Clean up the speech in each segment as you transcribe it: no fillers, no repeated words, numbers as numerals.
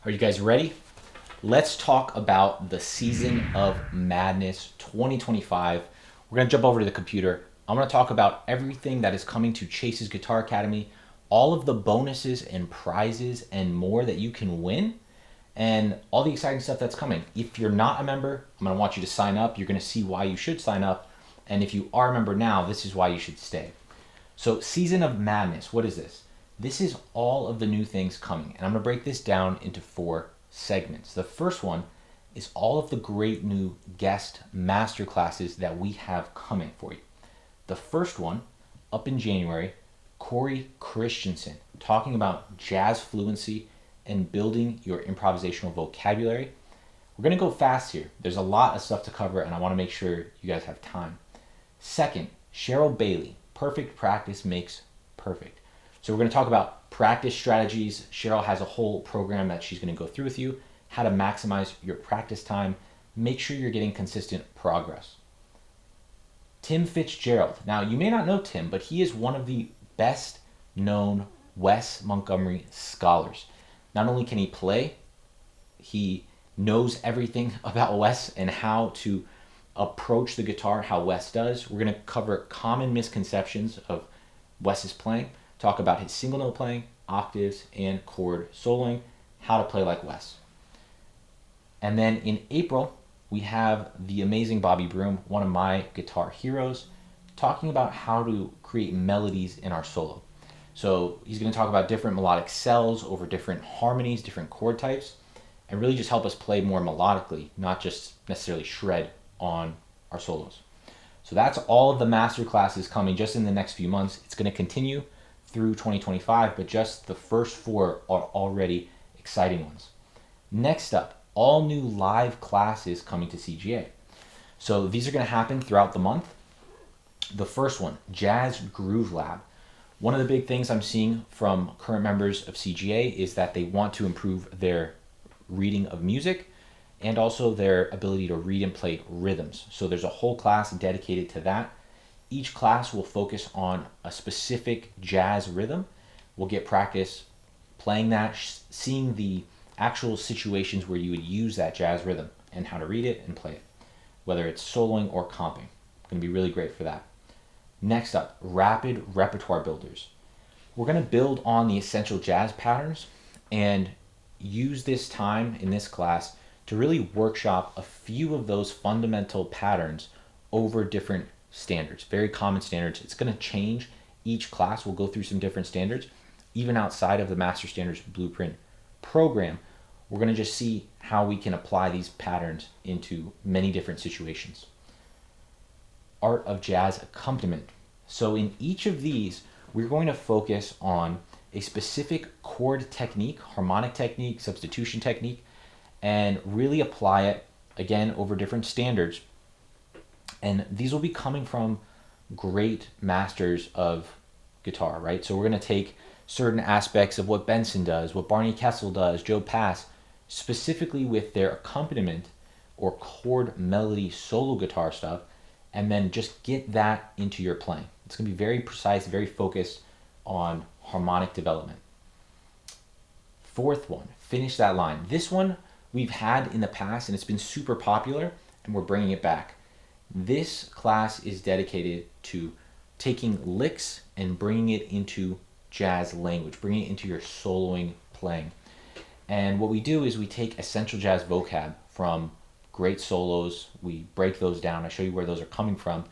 Are you guys ready? Let's talk about the Season of Madness 2025. We're going to jump over to the computer. I'm going to talk about everything that is coming to Chase's Guitar Academy, all of the bonuses and prizes and more that you can win, and all the exciting stuff that's coming. If you're not a member, I'm going to want you to sign up. You're going to see why you should sign up. And if you are a member now, this is why you should stay. So, Season of Madness, what is this? This is all of the new things coming. And I'm going to break this down into 4 segments. The first one is all of the great new guest master classes that we have coming for you. The first one, up in January, Corey Christensen, talking about jazz fluency and building your improvisational vocabulary. We're going to go fast here. There's a lot of stuff to cover, and I want to make sure you guys have time. Second, Cheryl Bailey, perfect practice makes perfect. So we're going to talk about practice strategies. Cheryl has a whole program that she's going to go through with you, how to maximize your practice time, make sure you're getting consistent progress. Tim Fitzgerald. Now, you may not know Tim, but he is one of the best known Wes Montgomery scholars. Not only can he play, he knows everything about Wes and how to approach the guitar how Wes does. We're going to cover common misconceptions of Wes's playing, talk about his single note playing, octaves, and chord soloing, how to play like Wes. And then in April, we have the amazing Bobby Broom, one of my guitar heroes, talking about how to create melodies in our solo. So he's going to talk about different melodic cells over different harmonies, different chord types, and really just help us play more melodically, not just necessarily shred on our solos. So that's all of the master classes coming just in the next few months. It's going to continue through 2025, but just the first 4 are already exciting ones. Next up, all new live classes coming to CGA. So these are going to happen throughout the month. The first one, Jazz Groove Lab. One of the big things I'm seeing from current members of CGA is that they want to improve their reading of music and also their ability to read and play rhythms. So there's a whole class dedicated to that. Each class will focus on a specific jazz rhythm. We'll get practice playing that, seeing the actual situations where you would use that jazz rhythm and how to read it and play it, whether it's soloing or comping. Going to be really great for that. Next up, rapid repertoire builders. We're going to build on the essential jazz patterns and use this time in this class to really workshop a few of those fundamental patterns over different standards, very common standards. It's going to change each class. We'll go through some different standards. Even outside of the Master Standards Blueprint program, we're going to just see how we can apply these patterns into many different situations. Art of Jazz Accompaniment. So in each of these, we're going to focus on a specific chord technique, harmonic technique, substitution technique, and really apply it, again, over different standards. And these will be coming from great masters of guitar, right? So we're going to take certain aspects of what Benson does, what Barney Kessel does, Joe Pass, specifically with their accompaniment or chord melody solo guitar stuff, and then just get that into your playing. It's going to be very precise, very focused on harmonic development. Fourth one, Finish That Line. This one we've had in the past and it's been super popular and we're bringing it back. This class is dedicated to taking licks and bringing it into jazz language, bringing it into your soloing playing. And what we do is we take essential jazz vocab from great solos, we break those down, I show you where those are coming from,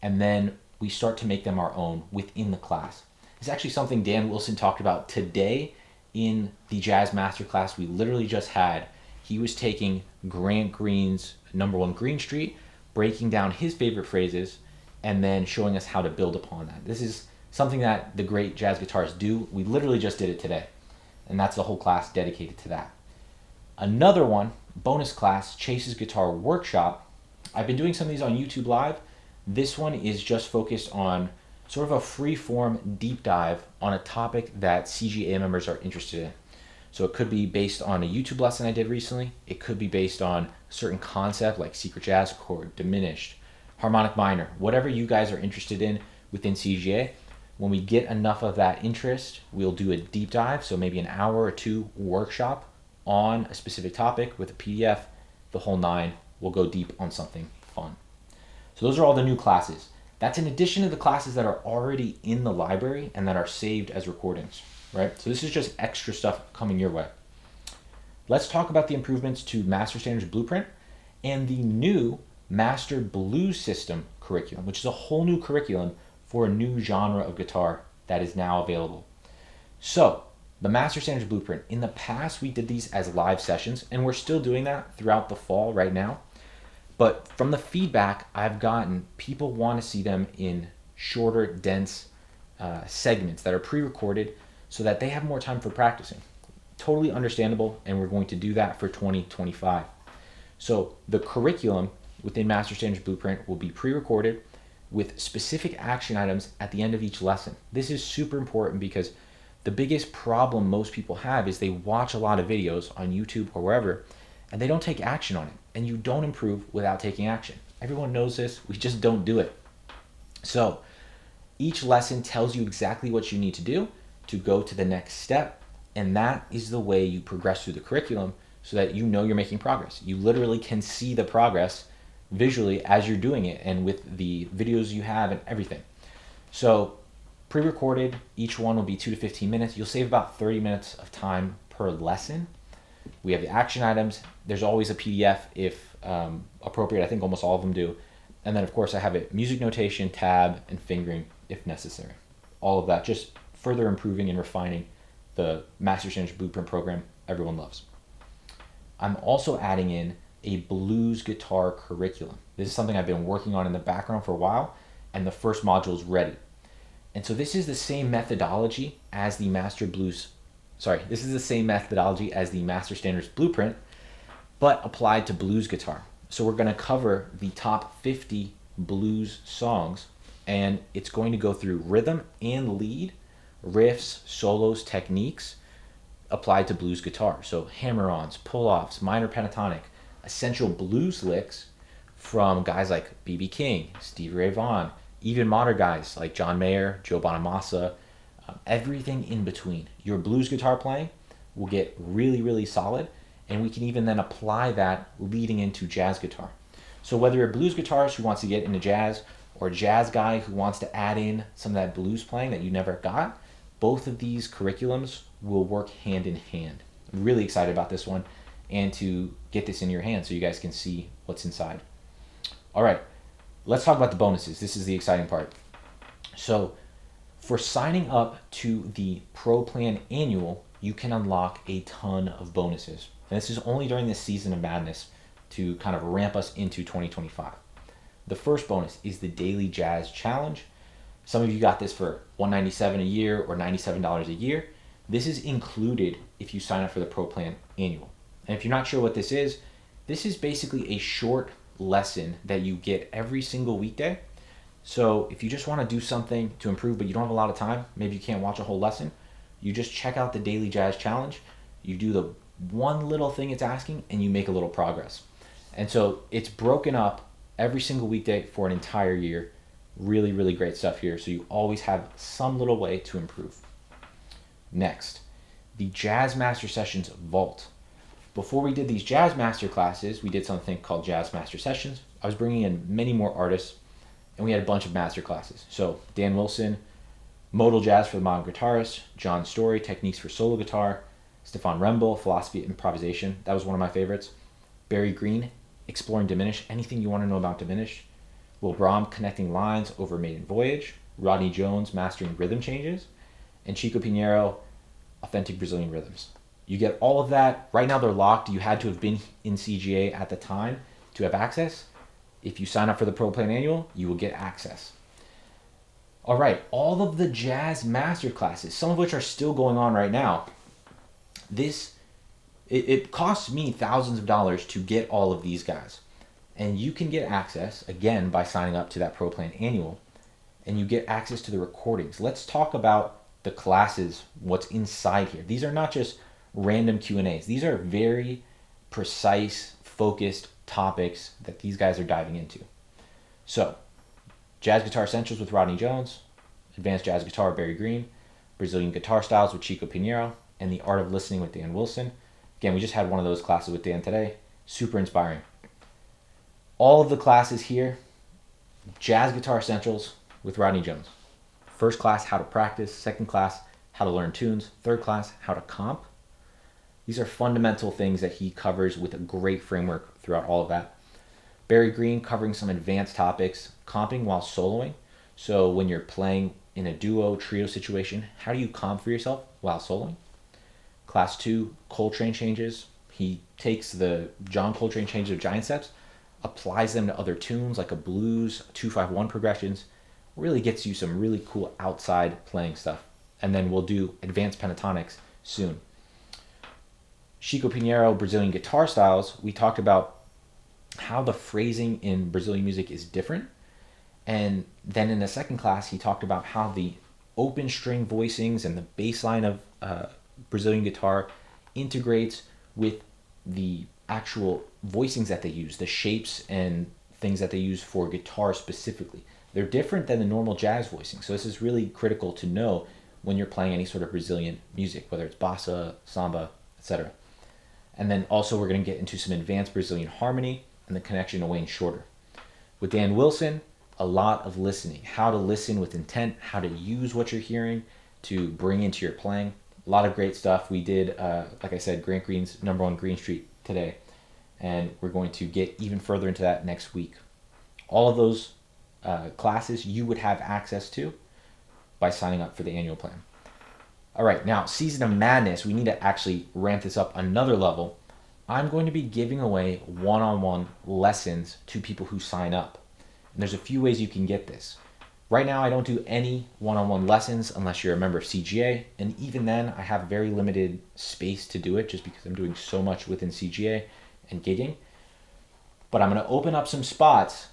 and then we start to make them our own within the class. It's actually something Dan Wilson talked about today in the Jazz Masterclass we literally just had. He was taking Grant Green's Number 1 Green Street, breaking down his favorite phrases, and then showing us how to build upon that. This is something that the great jazz guitarists do. We literally just did it today, and that's the whole class dedicated to that. Another one, bonus class, Chase's Guitar Workshop. I've been doing some of these on YouTube Live. This one is just focused on sort of a free-form deep dive on a topic that CGA members are interested in. So it could be based on a YouTube lesson I did recently. It could be based on a certain concept like secret jazz chord, diminished, harmonic minor, whatever you guys are interested in within CGA. When we get enough of that interest, we'll do a deep dive, so maybe an hour or 2 workshop on a specific topic with a PDF, the whole nine. We'll go deep on something fun. So those are all the new classes. That's in addition to the classes that are already in the library and that are saved as recordings, right? So this is just extra stuff coming your way. Let's talk about the improvements to Master Standards Blueprint and the new Master Blues System curriculum, which is a whole new curriculum for a new genre of guitar that is now available. So the Master Standards Blueprint, in the past we did these as live sessions, and we're still doing that throughout the fall right now. But from the feedback I've gotten, people want to see them in shorter, dense segments that are pre-recorded so that they have more time for practicing. Totally understandable, and we're going to do that for 2025. So the curriculum within Master Standards Blueprint will be pre-recorded with specific action items at the end of each lesson. This is super important because the biggest problem most people have is they watch a lot of videos on YouTube or wherever, and they don't take action on it. And you don't improve without taking action. Everyone knows this, we just don't do it. So each lesson tells you exactly what you need to do to go to the next step, and that is the way you progress through the curriculum so that you know you're making progress. You literally can see the progress visually as you're doing it and with the videos you have and everything. So pre-recorded, each one will be 2 to 15 minutes. You'll save about 30 minutes of time per lesson. We have the action items. There's always a PDF if appropriate. I think almost all of them do. And then of course I have a music notation, tab, and fingering if necessary. All of that just further improving and refining the Master Standards Blueprint program everyone loves. I'm also adding in a blues guitar curriculum. This is something I've been working on in the background for a while, and the first module is ready. And so this is the same methodology as the Master Standards Blueprint, but applied to blues guitar. So we're going to cover the top 50 blues songs, and it's going to go through rhythm and lead, riffs, solos, techniques applied to blues guitar. So hammer-ons, pull-offs, minor pentatonic, essential blues licks from guys like B.B. King, Stevie Ray Vaughan, even modern guys like John Mayer, Joe Bonamassa, everything in between. Your blues guitar playing will get really, really solid, and we can even then apply that leading into jazz guitar. So whether you're a blues guitarist who wants to get into jazz or a jazz guy who wants to add in some of that blues playing that you never got, both of these curriculums will work hand in hand. I'm really excited about this one and to get this in your hands so you guys can see what's inside. All right, let's talk about the bonuses. This is the exciting part. So for signing up to the Pro Plan Annual, you can unlock a ton of bonuses. And this is only during this season of madness to kind of ramp us into 2025. The first bonus is the Daily Jazz Challenge. Some of you got this for $197 a year or $97 a year. This is included if you sign up for the Pro Plan Annual. And if you're not sure what this is basically a short lesson that you get every single weekday. So if you just want to do something to improve, but you don't have a lot of time, maybe you can't watch a whole lesson, you just check out the Daily Jazz Challenge. You do the one little thing it's asking and you make a little progress. And so it's broken up every single weekday for an entire year. Really, really great stuff here. So you always have some little way to improve. Next, the Jazz Master Sessions Vault. Before we did these Jazz Master classes, we did something called Jazz Master Sessions. I was bringing in many more artists, and we had a bunch of master classes. So Dan Wilson, Modal Jazz for the Modern Guitarist, John Story, Techniques for Solo Guitar, Stefan Remble, Philosophy of Improvisation. That was one of my favorites. Barry Green, Exploring Diminished, anything you want to know about Diminished. Will Brahm, Connecting Lines over Maiden Voyage. Rodney Jones, Mastering Rhythm Changes. And Chico Pinheiro, Authentic Brazilian Rhythms. You get all of that. Right now they're locked. You had to have been in CGA at the time to have access. If you sign up for the Pro Plan Annual, you will get access. All right, all of the Jazz Master classes, some of which are still going on right now, it costs me thousands of dollars to get all of these guys. And you can get access, again, by signing up to that Pro Plan Annual, and you get access to the recordings. Let's talk about the classes, what's inside here. These are not just random Q&As. These are very precise, focused topics that these guys are diving into. So, Jazz Guitar Essentials with Rodney Jones, Advanced Jazz Guitar Barry Green, Brazilian Guitar Styles with Chico Pinheiro, and The Art of Listening with Dan Wilson, Again, we just had one of those classes with Dan today. Super inspiring. All of the classes here, Jazz Guitar Essentials with Rodney Jones. First class, how to practice. Second class, how to learn tunes. Third class, how to comp. These are fundamental things that he covers with a great framework throughout all of that. Barry Green covering some advanced topics, comping while soloing. So when you're playing in a duo, trio situation, how do you comp for yourself while soloing? Class 2, Coltrane changes. He takes the John Coltrane changes of giant steps, applies them to other tunes like a blues, 2-5-1 progressions, really gets you some really cool outside playing stuff. And then we'll do advanced pentatonics soon. Chico Pinheiro, Brazilian guitar styles. We talked about how the phrasing in Brazilian music is different. And then in the second class, he talked about how the open string voicings and the bass line of Brazilian guitar integrates with the actual voicings that they use, the shapes and things that they use for guitar specifically. They're different than the normal jazz voicing. So this is really critical to know when you're playing any sort of Brazilian music, whether it's bossa, samba, etc. And then also we're going to get into some advanced Brazilian harmony and the connection to Wayne Shorter. With Dan Wilson, a lot of listening, how to listen with intent, how to use what you're hearing to bring into your playing. A lot of great stuff. We did, like I said, Grant Green's #1 Green Street today, and we're going to get even further into that next week. All of those classes you would have access to by signing up for the annual plan. All right, now Season of Madness, we need to actually ramp this up another level. I'm going to be giving away one-on-one lessons to people who sign up. And there's a few ways you can get this. Right now, I don't do any one-on-one lessons unless you're a member of CGA. And even then, I have very limited space to do it just because I'm doing so much within CGA and gigging. But I'm going to open up some spots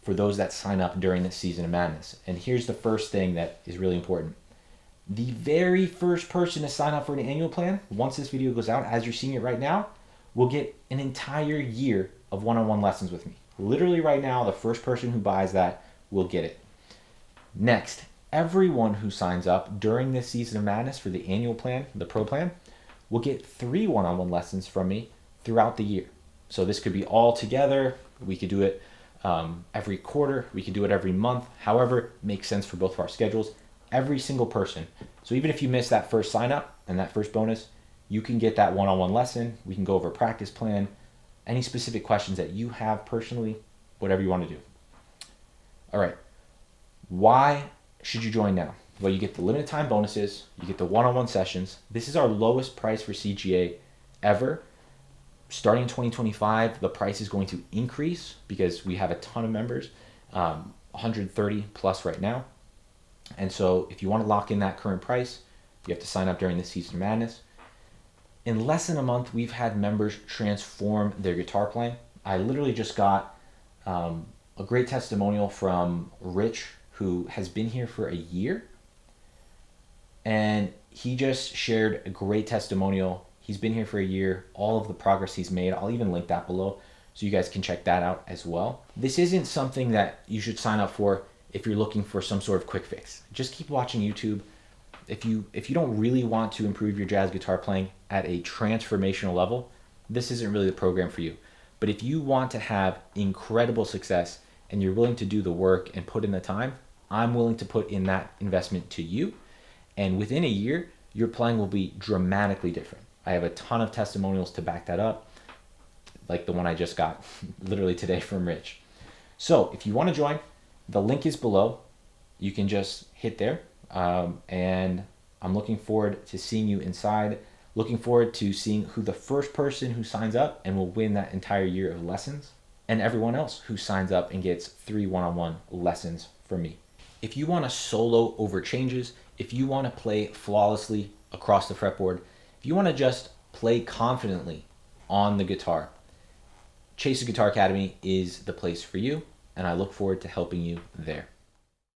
for those that sign up during this Season of Madness. And here's the first thing that is really important. The very first person to sign up for an annual plan, once this video goes out, as you're seeing it right now, will get an entire year of one-on-one lessons with me. Literally right now, the first person who buys that will get it. Next, everyone who signs up during this Season of Madness for the annual plan, the pro plan, will get 3 one-on-one lessons from me throughout the year. So this could be all together. We could do it every quarter. We could do it every month. However, makes sense for both of our schedules. Every single person. So even if you miss that first sign up and that first bonus, you can get that one-on-one lesson. We can go over a practice plan, any specific questions that you have personally, whatever you want to do. All right. Why should you join now? Well, you get the limited time bonuses. You get the one-on-one sessions. This is our lowest price for CGA ever. Starting in 2025, the price is going to increase because we have a ton of members, 130 plus right now. And so if you want to lock in that current price, you have to sign up during the Season of Madness. In less than a month, we've had members transform their guitar playing. I literally just got a great testimonial from Rich, who has been here for a year. And he just shared a great testimonial. He's been here for a year, all of the progress he's made. I'll even link that below so you guys can check that out as well. This isn't something that you should sign up for if you're looking for some sort of quick fix. Just keep watching YouTube. If you don't really want to improve your jazz guitar playing at a transformational level, this isn't really the program for you. But if you want to have incredible success and you're willing to do the work and put in the time, I'm willing to put in that investment to you. And within a year, your playing will be dramatically different. I have a ton of testimonials to back that up, like the one I just got literally today from Rich. So if you want to join, the link is below. You can just hit there. And I'm looking forward to seeing you inside. Looking forward to seeing who the first person who signs up and will win that entire year of lessons, and everyone else who signs up and gets 3 one-on-one lessons from me. If you want to solo over changes, if you want to play flawlessly across the fretboard, if you want to just play confidently on the guitar, Chase's Guitar Academy is the place for you, and I look forward to helping you there.